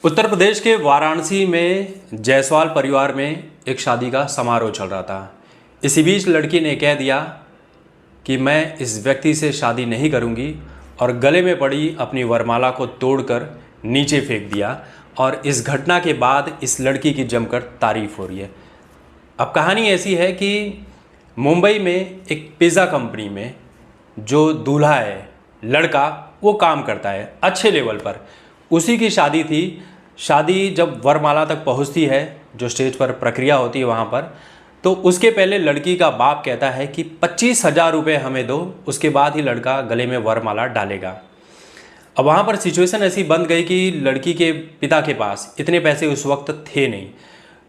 उत्तर प्रदेश के वाराणसी में जायसवाल परिवार में एक शादी का समारोह चल रहा था। इसी बीच लड़की ने कह दिया कि मैं इस व्यक्ति से शादी नहीं करूंगी और गले में पड़ी अपनी वरमाला को तोड़कर नीचे फेंक दिया। और इस घटना के बाद इस लड़की की जमकर तारीफ हो रही है। अब कहानी ऐसी है कि मुंबई में एक पिज़्ज़ा कंपनी में जो दूल्हा है, लड़का, वो काम करता है अच्छे लेवल पर। उसी की शादी थी। शादी जब वरमाला तक पहुंचती है, जो स्टेज पर प्रक्रिया होती है वहाँ पर, तो उसके पहले लड़की का बाप कहता है कि 25,000 रुपये हमें दो, उसके बाद ही लड़का गले में वरमाला डालेगा। अब वहाँ पर सिचुएशन ऐसी बन गई कि लड़की के पिता के पास इतने पैसे उस वक्त थे नहीं,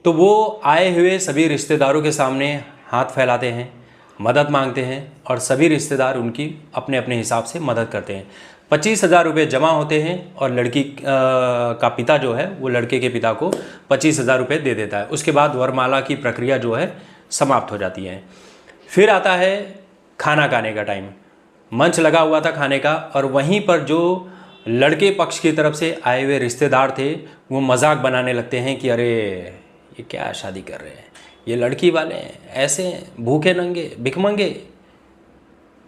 तो वो आए हुए सभी रिश्तेदारों के सामने हाथ फैलाते हैं, मदद मांगते हैं और सभी रिश्तेदार उनकी अपने अपने हिसाब से मदद करते हैं। 25,000 रुपये जमा होते हैं और लड़की का पिता जो है वो लड़के के पिता को 25,000 रुपये दे देता है। उसके बाद वरमाला की प्रक्रिया जो है समाप्त हो जाती है। फिर आता है खाना खाने का टाइम। मंच लगा हुआ था खाने का और वहीं पर जो लड़के पक्ष की तरफ से आए हुए रिश्तेदार थे वो मजाक बनाने लगते हैं कि अरे ये क्या शादी कर रहे हैं, ये लड़की वाले हैं, ऐसे भूखे नंगे भिखमंगे,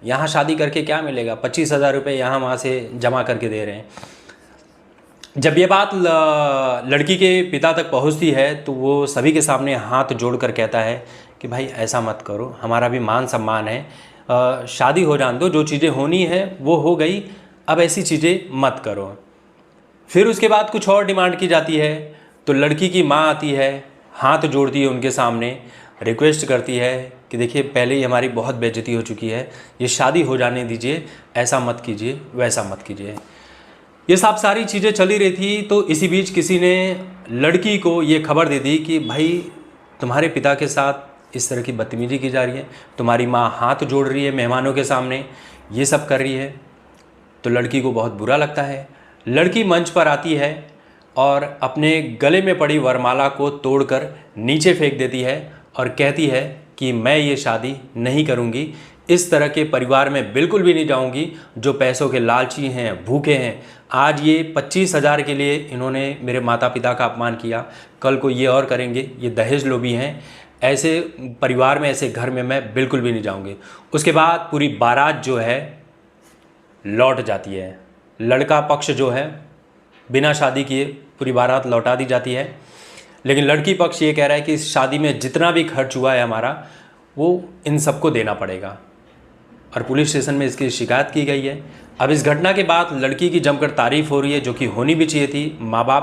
यहाँ शादी करके क्या मिलेगा, 25,000 रुपये यहाँ वहाँ से जमा करके दे रहे हैं। जब ये बात लड़की के पिता तक पहुँचती है तो वो सभी के सामने हाथ जोड़कर कहता है कि भाई ऐसा मत करो, हमारा भी मान सम्मान है, शादी हो जान दो, जो चीज़ें होनी है वो हो गई, अब ऐसी चीज़ें मत करो। फिर उसके बाद कुछ और डिमांड की जाती है तो लड़की की माँ आती है, हाथ जोड़ती है उनके सामने, रिक्वेस्ट करती है कि देखिए पहले ही हमारी बहुत बेइज्जती हो चुकी है, ये शादी हो जाने दीजिए, ऐसा मत कीजिए, वैसा मत कीजिए। ये सब सारी चीज़ें चली रही थी। तो इसी बीच किसी ने लड़की को ये खबर दे दी कि भाई तुम्हारे पिता के साथ इस तरह की बदतमीजी की जा रही है, तुम्हारी माँ हाथ जोड़ रही है मेहमानों के सामने, ये सब कर रही है। तो लड़की को बहुत बुरा लगता है। लड़की मंच पर आती है और अपने गले में पड़ी वरमाला को तोड़कर नीचे फेंक देती है और कहती है कि मैं ये शादी नहीं करूँगी, इस तरह के परिवार में बिल्कुल भी नहीं जाऊँगी जो पैसों के लालची हैं, भूखे हैं। आज ये 25,000 के लिए इन्होंने मेरे माता पिता का अपमान किया, कल को ये और करेंगे, ये दहेज लोभी हैं, ऐसे परिवार में, ऐसे घर में मैं बिल्कुल भी नहीं जाऊँगी। उसके बाद पूरी बारात जो है लौट जाती है। लड़का पक्ष जो है बिना शादी किए पूरी बारात लौटा दी जाती है। लेकिन लड़की पक्ष ये कह रहा है कि इस शादी में जितना भी खर्च हुआ है हमारा, वो इन सबको देना पड़ेगा और पुलिस स्टेशन में इसकी शिकायत की गई है। अब इस घटना के बाद लड़की की जमकर तारीफ हो रही है, जो कि होनी भी चाहिए थी। माँ बाप